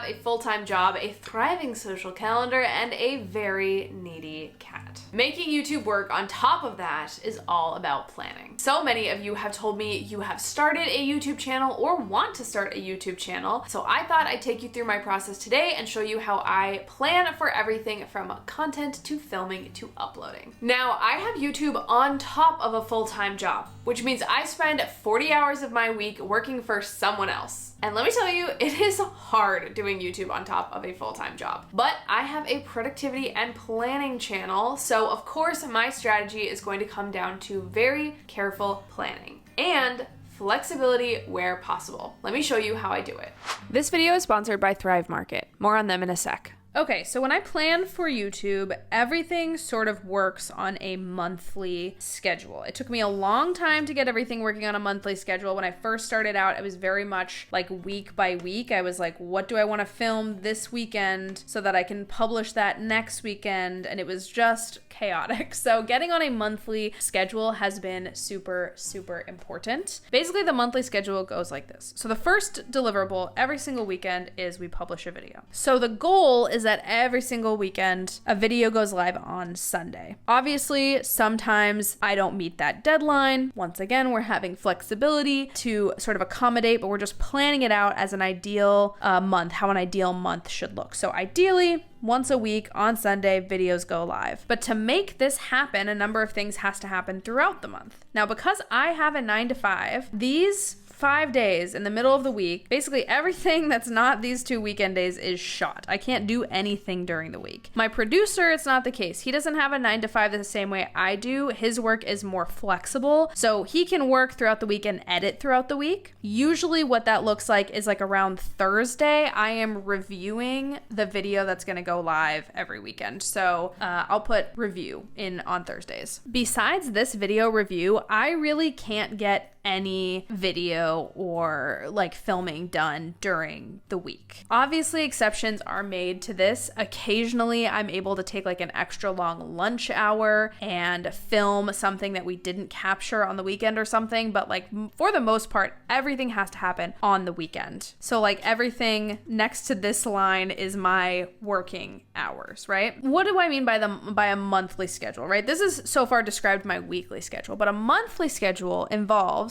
have a full-time job, a thriving social calendar, and a very needy cat. Making YouTube work on top of that is all about planning. So many of you have told me you have started a YouTube channel or want to start a YouTube channel, so I thought I'd take you through my process today and show you how I plan for everything from content to filming to uploading. Now, I have YouTube on top of a full-time job, which means I spend 40 hours of my week working for someone else. And let me tell you, it is hard doing YouTube on top of a full-time job. But I have a productivity and planning channel, so of course my strategy is going to come down to very careful planning and flexibility where possible. Let me show you how I do it. This video is sponsored by Thrive Market. More on them in a sec. Okay, so when I plan for YouTube, everything sort of works on a monthly schedule. It took me a long time to get everything working on a monthly schedule. When I first started out, it was very much like week by week. I was like, what do I want to film this weekend so that I can publish that next weekend? And it was just chaotic. So getting on a monthly schedule has been super, super important. Basically, the monthly schedule goes like this. So the first deliverable every single weekend is we publish a video. So the goal is that every single weekend a video goes live on Sunday. Obviously, sometimes I don't meet that deadline. Once again, we're having flexibility to sort of accommodate, but we're just planning it out as an ideal month, how an ideal month should look. So ideally, once a week on Sunday, videos go live. But to make this happen, a number of things has to happen throughout the month. Now, because I have a 9-to-5, these 5 days in the middle of the week, basically everything that's not these 2 weekend days is shot. I can't do anything during the week. My producer, it's not the case. He doesn't have a 9-to-5 the same way I do. His work is more flexible, so he can work throughout the week and edit throughout the week. Usually what that looks like is like around Thursday, I am reviewing the video that's gonna go live every weekend. So I'll put review in on Thursdays. Besides this video review, I really can't get any video or like filming done during the week. Obviously, exceptions are made to this. Occasionally, I'm able to take like an extra long lunch hour and film something that we didn't capture on the weekend or something, but like for the most part, everything has to happen on the weekend. So like everything next to this line is my working hours, right? What do I mean by a monthly schedule, right? This is so far described my weekly schedule, but a monthly schedule involves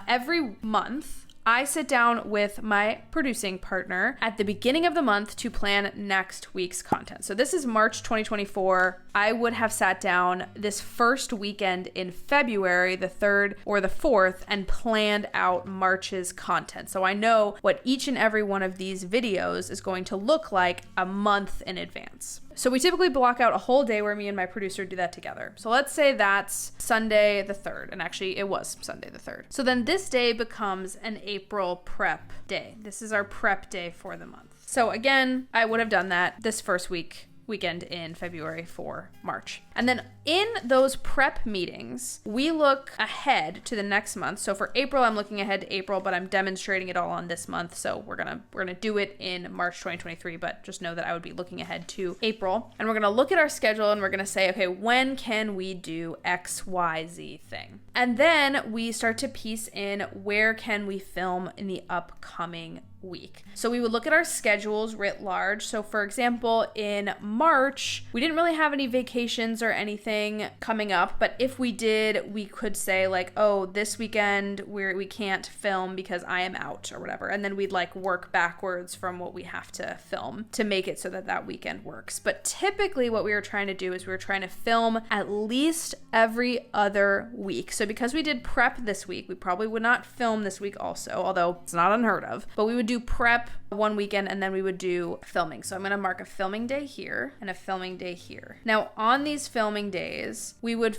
every month, I sit down with my producing partner at the beginning of the month to plan next week's content. So this is March 2024. I would have sat down this first weekend in February, the 3rd or the 4th, and planned out March's content. So I know what each and every one of these videos is going to look like a month in advance. So we typically block out a whole day where me and my producer do that together. So let's say that's Sunday the 3rd, and actually it was Sunday the 3rd. So then this day becomes an April prep day. This is our prep day for the month. So again, I would have done that this first weekend in February for March. And then in those prep meetings, we look ahead to the next month. So for April, I'm looking ahead to April, but I'm demonstrating it all on this month. So we're gonna do it in March 2023, but just know that I would be looking ahead to April. And we're gonna look at our schedule and we're gonna say, okay, when can we do XYZ thing? And then we start to piece in where can we film in the upcoming week. So we would look at our schedules writ large. So for example, in March, we didn't really have any vacations or anything coming up, but if we did, we could say like, oh, this weekend we can't film because I am out or whatever. And then we'd like work backwards from what we have to film to make it so that that weekend works. But typically what we were trying to do is we were trying to film at least every other week. So because we did prep this week, we probably would not film this week also, although it's not unheard of, but we would do prep one weekend and then we would do filming. So I'm going to mark a filming day here and a filming day here. Now on these filming days, we would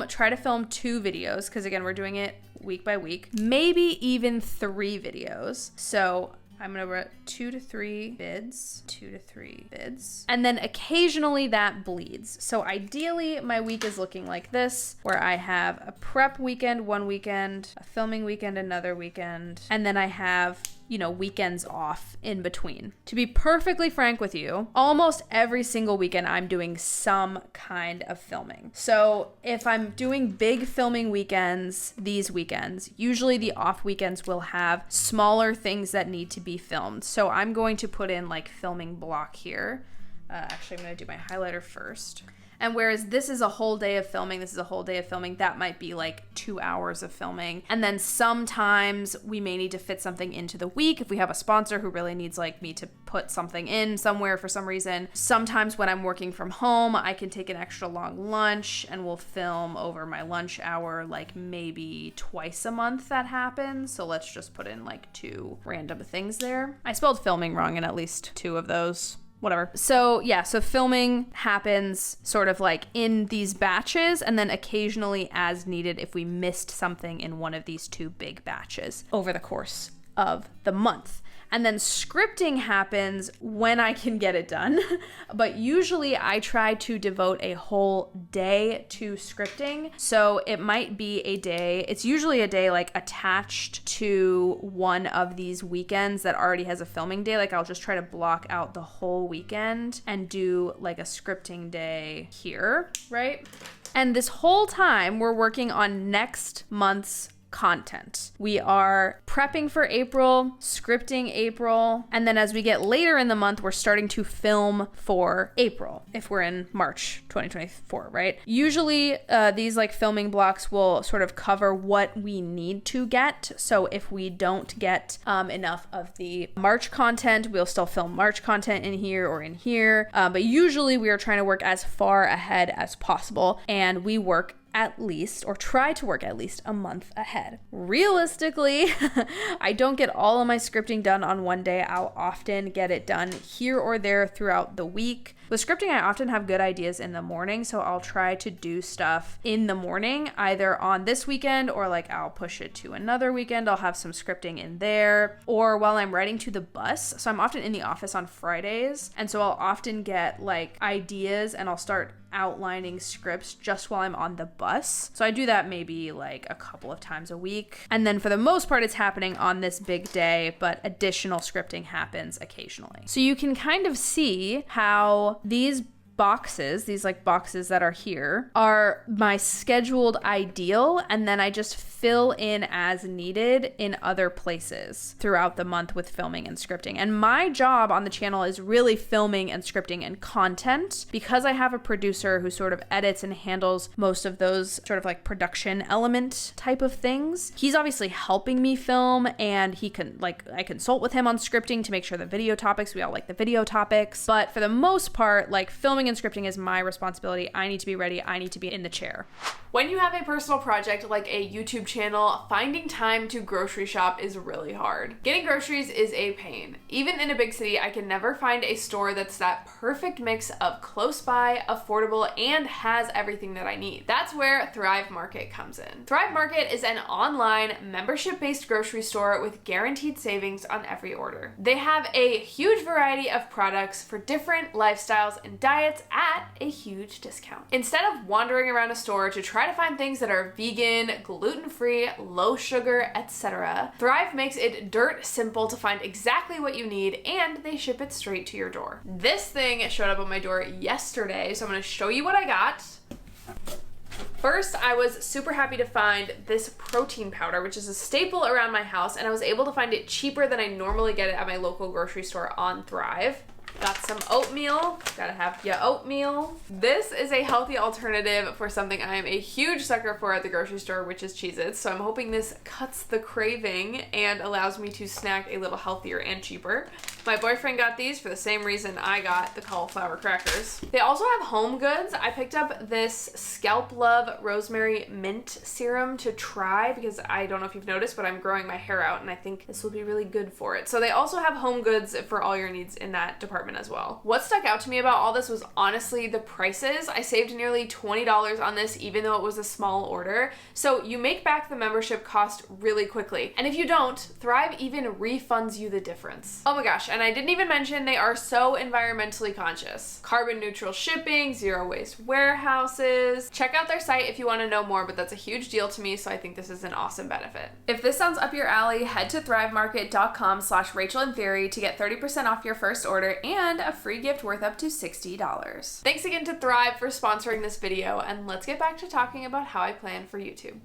try to film 2 videos because again, we're doing it week by week, maybe even 3 videos. So I'm going to write 2 to 3 vids, and then occasionally that bleeds. So ideally my week is looking like this, where I have a prep weekend one weekend, a filming weekend another weekend, and then I have weekends off in between. To be perfectly frank with you, almost every single weekend I'm doing some kind of filming. So if I'm doing big filming weekends, these weekends, usually the off weekends will have smaller things that need to be filmed. So I'm going to put in like filming block here. Actually, I'm going to do my highlighter first. And whereas this is a whole day of filming, that might be like 2 hours of filming. And then sometimes we may need to fit something into the week if we have a sponsor who really needs like me to put something in somewhere for some reason. Sometimes when I'm working from home, I can take an extra long lunch and we'll film over my lunch hour, like maybe twice a month that happens. So let's just put in like 2 random things there. I spelled filming wrong in at least 2 of those. Whatever. So yeah, so filming happens sort of like in these batches and then occasionally as needed if we missed something in one of these 2 big batches over the course of the month. And then scripting happens when I can get it done. But usually I try to devote a whole day to scripting. So it might be a day, it's usually a day like attached to one of these weekends that already has a filming day. Like I'll just try to block out the whole weekend and do like a scripting day here, right? And this whole time we're working on next month's content. We are prepping for April, scripting April, and then as we get later in the month, we're starting to film for April, if we're in March 2024, right? Usually these like filming blocks will sort of cover what we need to get. So if we don't get enough of the March content, we'll still film March content in here or in here. But usually we are trying to work as far ahead as possible, and we work at least, or try to work at least a month ahead. Realistically, I don't get all of my scripting done on one day. I'll often get it done here or there throughout the week. With scripting, I often have good ideas in the morning, so I'll try to do stuff in the morning, either on this weekend or like I'll push it to another weekend. I'll have some scripting in there, or while I'm riding to the bus. So I'm often in the office on Fridays, and so I'll often get like ideas and I'll start outlining scripts just while I'm on the bus. So I do that maybe like a couple of times a week. And then for the most part, it's happening on this big day, but additional scripting happens occasionally. So you can kind of see how these boxes, these like boxes that are here, are my scheduled ideal, and then I just fill in as needed in other places throughout the month with filming and scripting. And my job on the channel is really filming and scripting and content, because I have a producer who sort of edits and handles most of those sort of like production element type of things. He's obviously helping me film, and he can I consult with him on scripting to make sure the video topics, we all like the video topics. But for the most part, like filming and scripting is my responsibility. I need to be ready. I need to be in the chair. When you have a personal project like a YouTube channel, finding time to grocery shop is really hard. Getting groceries is a pain. Even in a big city, I can never find a store that's that perfect mix of close by, affordable, and has everything that I need. That's where Thrive Market comes in. Thrive Market is an online membership-based grocery store with guaranteed savings on every order. They have a huge variety of products for different lifestyles and diets at a huge discount. Instead of wandering around a store to try to find things that are vegan, gluten-free, low sugar, etc., Thrive makes it dirt simple to find exactly what you need, and they ship it straight to your door. This thing showed up on my door yesterday, so I'm going to show you what I got. First, I was super happy to find this protein powder, which is a staple around my house, and I was able to find it cheaper than I normally get it at my local grocery store on Thrive. Got some oatmeal. Gotta have your oatmeal. This is a healthy alternative for something I am a huge sucker for at the grocery store, which is Cheez-Its. So I'm hoping this cuts the craving and allows me to snack a little healthier and cheaper. My boyfriend got these for the same reason I got the cauliflower crackers. They also have home goods. I picked up this Scalp Love Rosemary Mint Serum to try because I don't know if you've noticed, but I'm growing my hair out and I think this will be really good for it. So they also have home goods for all your needs in that department as well. What stuck out to me about all this was honestly the prices. I saved nearly $20 on this even though it was a small order. So you make back the membership cost really quickly. And if you don't, Thrive even refunds you the difference. Oh my gosh, and And I didn't even mention they are so environmentally conscious. Carbon neutral shipping, zero waste warehouses. Check out their site if you want to know more, but that's a huge deal to me, so I think this is an awesome benefit. If this sounds up your alley, head to thrivemarket.com/RachelInTheory to get 30% off your first order and a free gift worth up to $60. Thanks again to Thrive for sponsoring this video, and let's get back to talking about how I plan for YouTube.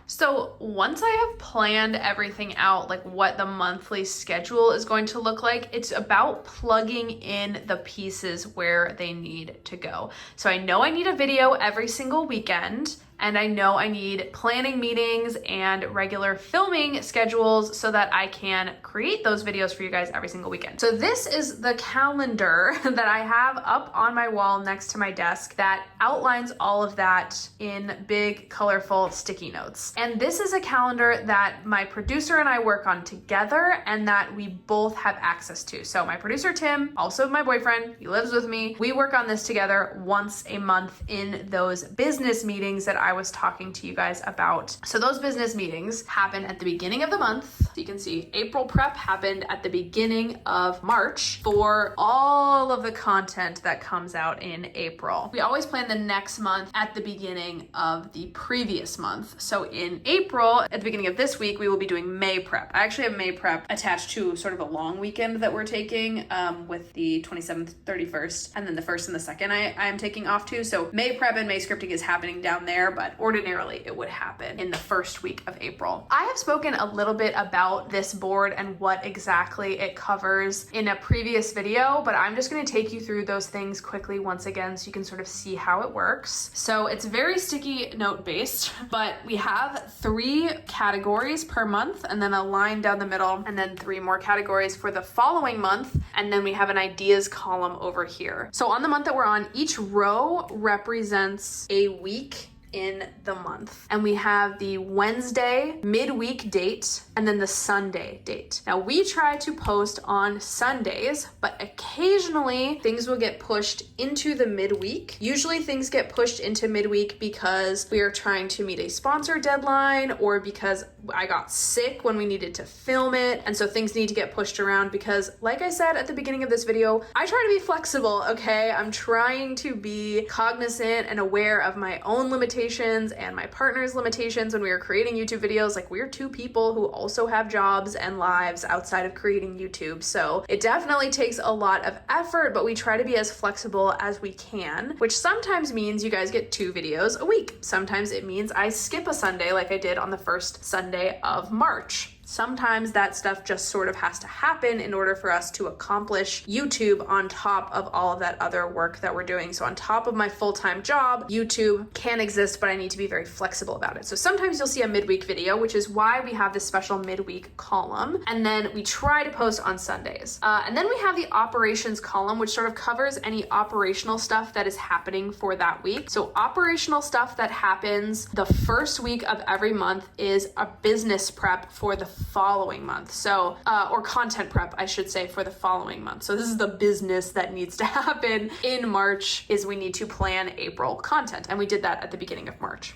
So once I have planned everything out, like what the monthly schedule is going to look like, it's about plugging in the pieces where they need to go. So I know I need a video every single weekend, and I know I need planning meetings and regular filming schedules so that I can create those videos for you guys every single weekend. So this is the calendar that I have up on my wall next to my desk that outlines all of that in big, colorful sticky notes. And this is a calendar that my producer and I work on together and that we both have access to. So my producer, Tim, also my boyfriend, he lives with me. We work on this together once a month in those business meetings that I was talking to you guys about. So those business meetings happen at the beginning of the month. So you can see April prep happened at the beginning of March for all of the content that comes out in April. We always plan the next month at the beginning of the previous month. So in April, at the beginning of this week, we will be doing May prep. I actually have May prep attached to sort of a long weekend that we're taking with the 27th, 31st, and then the 1st and the 2nd I am taking off too. So May prep and May scripting is happening down there, but ordinarily it would happen in the first week of April. I have spoken a little bit about this board and what exactly it covers in a previous video, but I'm just going to take you through those things quickly once again so you can sort of see how it works. So it's very sticky note based, but we have 3 categories per month and then a line down the middle and then 3 more categories for the following month. And then we have an ideas column over here. So on the month that we're on, each row represents a week in the month. And we have the Wednesday midweek date and then the Sunday date. Now we try to post on Sundays, but occasionally things will get pushed into the midweek. Usually things get pushed into midweek because we are trying to meet a sponsor deadline or because I got sick when we needed to film it. And so things need to get pushed around because, like I said at the beginning of this video, I try to be flexible, okay? I'm trying to be cognizant and aware of my own limitations and my partner's limitations when we are creating YouTube videos. Like, we're 2 people who also have jobs and lives outside of creating YouTube. So it definitely takes a lot of effort, but we try to be as flexible as we can, which sometimes means you guys get 2 videos a week. Sometimes it means I skip a Sunday like I did on the first Sunday of March. Sometimes that stuff just sort of has to happen in order for us to accomplish YouTube on top of all of that other work that we're doing. So on top of my full-time job, YouTube can exist, but I need to be very flexible about it. So sometimes you'll see a midweek video, which is why we have this special midweek column. And then we try to post on Sundays. And then we have the operations column, which sort of covers any operational stuff that is happening for that week. So operational stuff that happens the first week of every month is a business prep for the following month. So, or content prep, I should say, for the following month. So this is the business that needs to happen in March is we need to plan April content. And we did that at the beginning of March.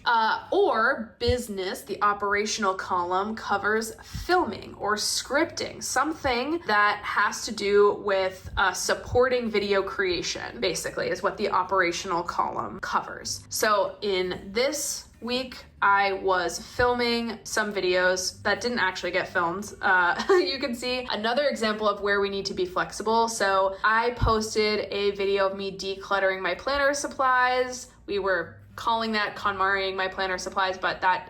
Or business, the operational column covers filming or scripting, something that has to do with supporting video creation, basically, is what the operational column covers. So in this week, I was filming some videos that didn't actually get filmed. You can see another example of where we need to be flexible. So I posted a video of me decluttering my planner supplies. We were calling that KonMariing my planner supplies, but that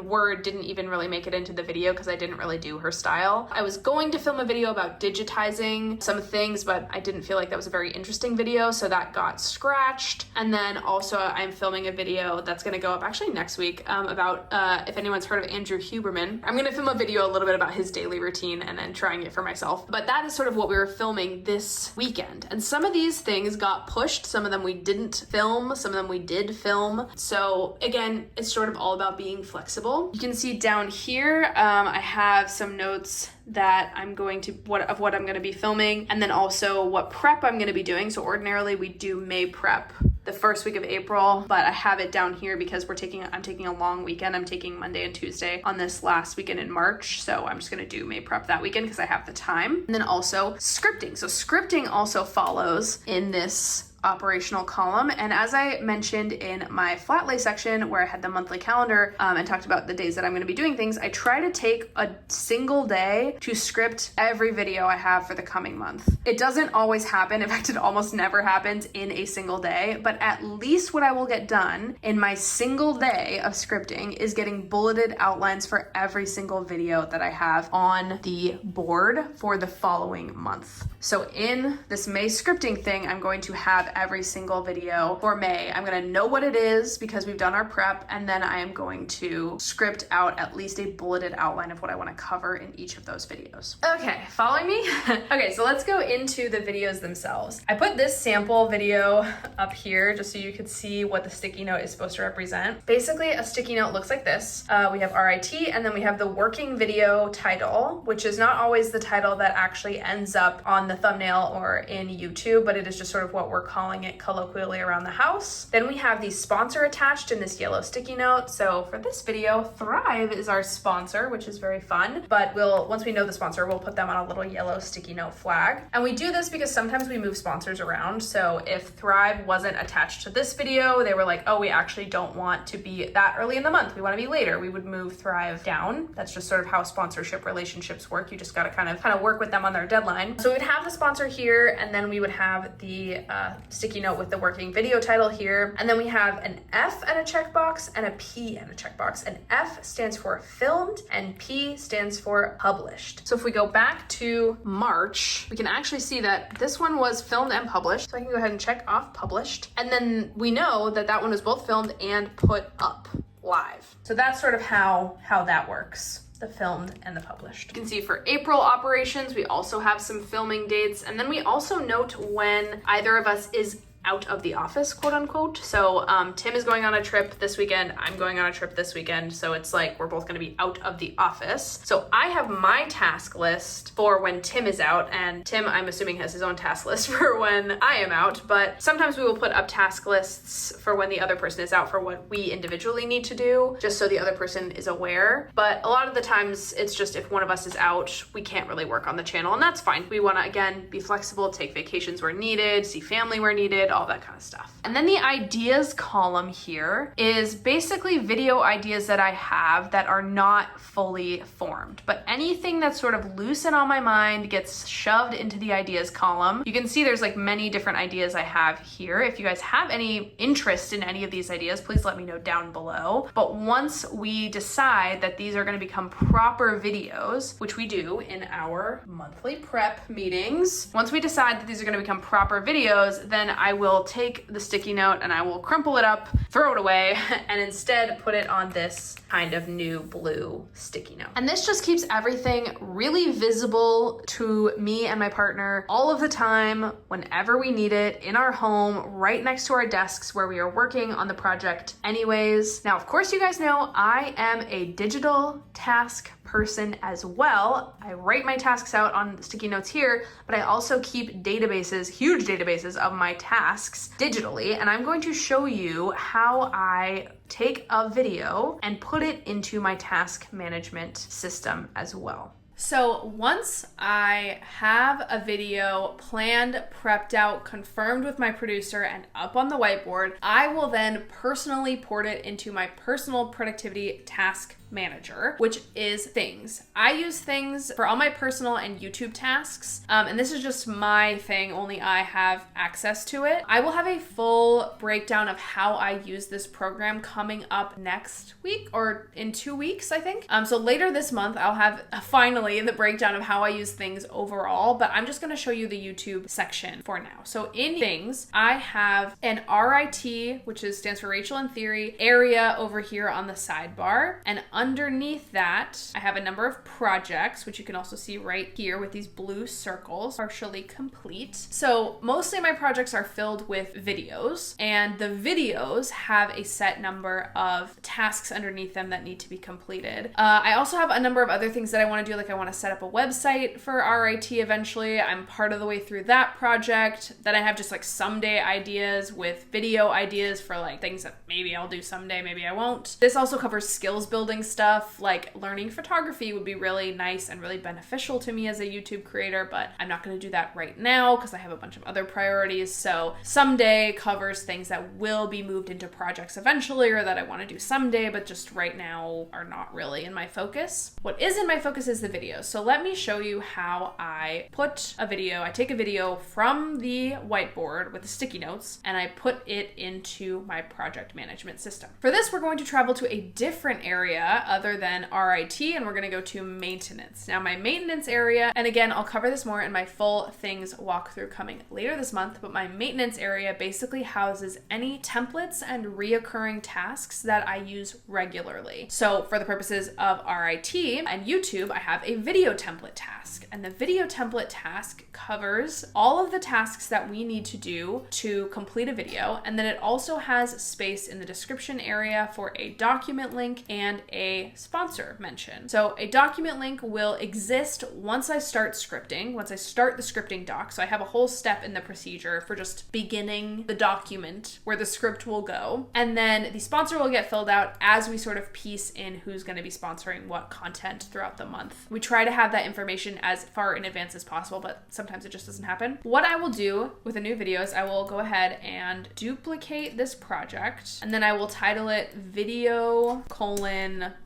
word didn't even really make it into the video because I didn't really do her style. I was going to film a video about digitizing some things, but I didn't feel like that was a very interesting video, so that got scratched. And then also I'm filming a video that's gonna go up actually next week about if anyone's heard of Andrew Huberman. I'm gonna film a video a little bit about his daily routine and then trying it for myself. But that is sort of what we were filming this weekend. And some of these things got pushed, some of them we didn't film, some of them we did film. So again, it's sort of all about being flexible. You can see down here, I have some notes that I'm going to, what I'm going to be filming, and then also what prep I'm going to be doing. So ordinarily we do May prep the first week of April, but I have it down here because I'm taking a long weekend. I'm taking Monday and Tuesday on this last weekend in March. So I'm just gonna do May prep that weekend because I have the time. And then also scripting. So scripting also follows in this operational column. And as I mentioned in my flat lay section where I had the monthly calendar and talked about the days that I'm going to be doing things, I try to take a single day to script every video I have for the coming month. It doesn't always happen. In fact, it almost never happens in a single day, but at least what I will get done in my single day of scripting is getting bulleted outlines for every single video that I have on the board for the following month. So in this May scripting thing, I'm going to have every single video for May. I'm gonna know what it is because we've done our prep, and then I am going to script out at least a bulleted outline of what I wanna cover in each of those videos. Okay, following me? Okay, so let's go into the videos themselves. I put this sample video up here just so you could see what the sticky note is supposed to represent. Basically, a sticky note looks like this. We have RIT, and then we have the working video title, which is not always the title that actually ends up on the thumbnail or in YouTube, but it is just sort of what we're calling it colloquially around the house. Then we have the sponsor attached in this yellow sticky note. So for this video, Thrive is our sponsor, which is very fun, but once we know the sponsor, we'll put them on a little yellow sticky note flag. And we do this because sometimes we move sponsors around. So if Thrive wasn't attached to this video, they were like, oh, we actually don't want to be that early in the month. We want to be later. We would move Thrive down. That's just sort of how sponsorship relationships work. You just got to kind of work with them on their deadline. So we'd have the sponsor here, and then we would have the sticky note with the working video title here. And then we have an F and a checkbox and a P and a checkbox. And F stands for filmed and P stands for published. So if we go back to March, we can actually see that this one was filmed and published. So I can go ahead and check off published. And then we know that that one was both filmed and put up live. So that's sort of how that works. The filmed and the published. You can see for April operations, we also have some filming dates. And then we also note when either of us is out of the office, quote unquote. So Tim is going on a trip this weekend. I'm going on a trip this weekend. So it's like we're both going to be out of the office. So I have my task list for when Tim is out, and Tim, I'm assuming, has his own task list for when I am out. But sometimes we will put up task lists for when the other person is out for what we individually need to do, just so the other person is aware. But a lot of the times it's just if one of us is out, we can't really work on the channel, and that's fine. We want to, again, be flexible, take vacations where needed, see family where needed, all that kind of stuff. And then the ideas column here is basically video ideas that I have that are not fully formed, but anything that's sort of loose and on my mind gets shoved into the ideas column. You can see there's like many different ideas I have here. If you guys have any interest in any of these ideas, please let me know down below. But once we decide that these are going to become proper videos, which we do in our monthly prep meetings, once we decide that these are going to become proper videos, then I will take the sticky note and I will crumple it up, throw it away, and instead put it on this kind of new blue sticky note. And this just keeps everything really visible to me and my partner all of the time, whenever we need it, in our home, right next to our desks where we are working on the project anyways. Now, of course, you guys know I am a digital task person as well. I write my tasks out on sticky notes here, but I also keep databases, huge databases of my tasks digitally, and I'm going to show you how I take a video and put it into my task management system as well. So once I have a video planned, prepped out, confirmed with my producer, and up on the whiteboard, I will then personally port it into my personal productivity task manager, which is Things. I use Things for all my personal and YouTube tasks, and this is just my thing, only I have access to it. I will have a full breakdown of how I use this program coming up next week, or in 2 weeks, I think. So later this month, I'll have finally the breakdown of how I use Things overall, but I'm just gonna show you the YouTube section for now. So in Things, I have an RIT, which stands for Rachel in Theory, area over here on the sidebar, and underneath that, I have a number of projects, which you can also see right here with these blue circles, partially complete. So mostly my projects are filled with videos, and the videos have a set number of tasks underneath them that need to be completed. I also have a number of other things that I want to do, like I want to set up a website for RIT eventually. I'm part of the way through that project. Then I have just like someday ideas with video ideas for like things that maybe I'll do someday, maybe I won't. This also covers skills building stuff, like learning photography would be really nice and really beneficial to me as a YouTube creator, but I'm not going to do that right now because I have a bunch of other priorities. So someday covers things that will be moved into projects eventually or that I want to do someday, but just right now are not really in my focus. What is in my focus is the video. So let me show you how I put a video. I take a video from the whiteboard with the sticky notes and I put it into my project management system. For this, we're going to travel to a different area other than RIT, and we're going to go to maintenance. Now my maintenance area, and again, I'll cover this more in my full things walkthrough coming later this month, but my maintenance area basically houses any templates and reoccurring tasks that I use regularly. So for the purposes of RIT and YouTube, I have a video template task, and the video template task covers all of the tasks that we need to do to complete a video, and then it also has space in the description area for a document link and a sponsor mention. So a document link will exist once I start scripting, once I start the scripting doc. So I have a whole step in the procedure for just beginning the document where the script will go. And then the sponsor will get filled out as we sort of piece in who's going to be sponsoring what content throughout the month. We try to have that information as far in advance as possible, but sometimes it just doesn't happen. What I will do with a new video is I will go ahead and duplicate this project, and then I will title it video :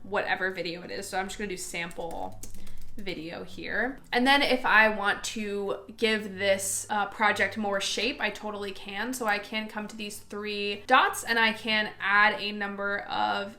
whatever video it is. So I'm just going to do sample video here. And then if I want to give this project more shape, I totally can. So I can come to these three dots and I can add a number of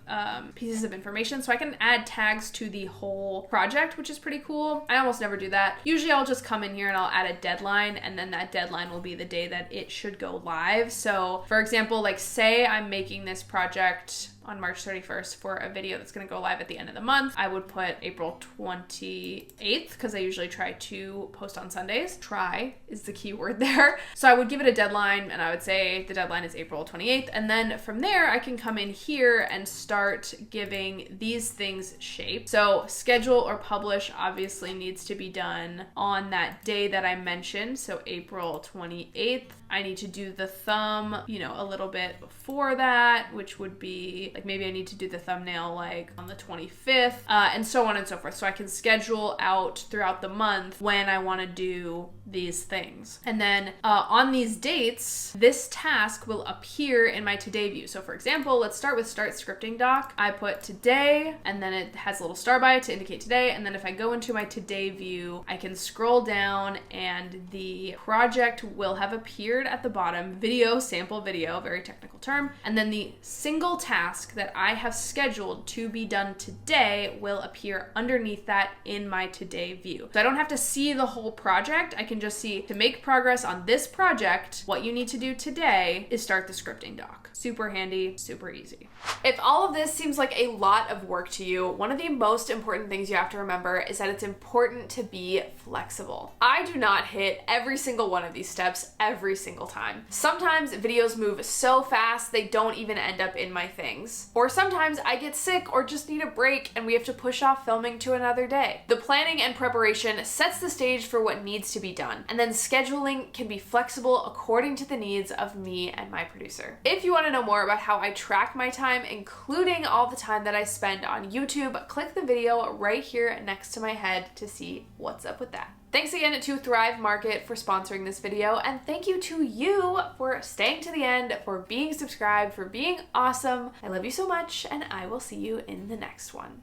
pieces of information. So I can add tags to the whole project, which is pretty cool. I almost never do that. Usually I'll just come in here and I'll add a deadline, and then that deadline will be the day that it should go live. So for example, like say I'm making this project on March 31st for a video that's going to go live at the end of the month. I would put April 28th because I usually try to post on Sundays. Try is the key word there. So I would give it a deadline and I would say the deadline is April 28th. And then from there, I can come in here and start giving these things shape. So schedule or publish obviously needs to be done on that day that I mentioned. So April 28th. I need to do the thumb, a little bit before that, which would be like maybe I need to do the thumbnail like on the 25th, and so on and so forth. So I can schedule out throughout the month when I want to do these things. And then on these dates, this task will appear in my today view. So for example, let's start with start scripting doc. I put today, and then it has a little star by it to indicate today. And then if I go into my today view, I can scroll down and the project will have appeared at the bottom, video, sample video, very technical term. And then the single task that I have scheduled to be done today will appear underneath that in my today view. So I don't have to see the whole project. I can just see to make progress on this project, what you need to do today is start the scripting doc. Super handy, super easy. If all of this seems like a lot of work to you, one of the most important things you have to remember is that it's important to be flexible. I do not hit every single one of these steps every single time. Sometimes videos move so fast they don't even end up in my things. Or sometimes I get sick or just need a break and we have to push off filming to another day. The planning and preparation sets the stage for what needs to be done, and then scheduling can be flexible according to the needs of me and my producer. If you want to know more about how I track my time, including all the time that I spend on YouTube, click the video right here next to my head to see what's up with that. Thanks again to Thrive Market for sponsoring this video, and thank you to you for staying to the end, for being subscribed, for being awesome. I love you so much, and I will see you in the next one.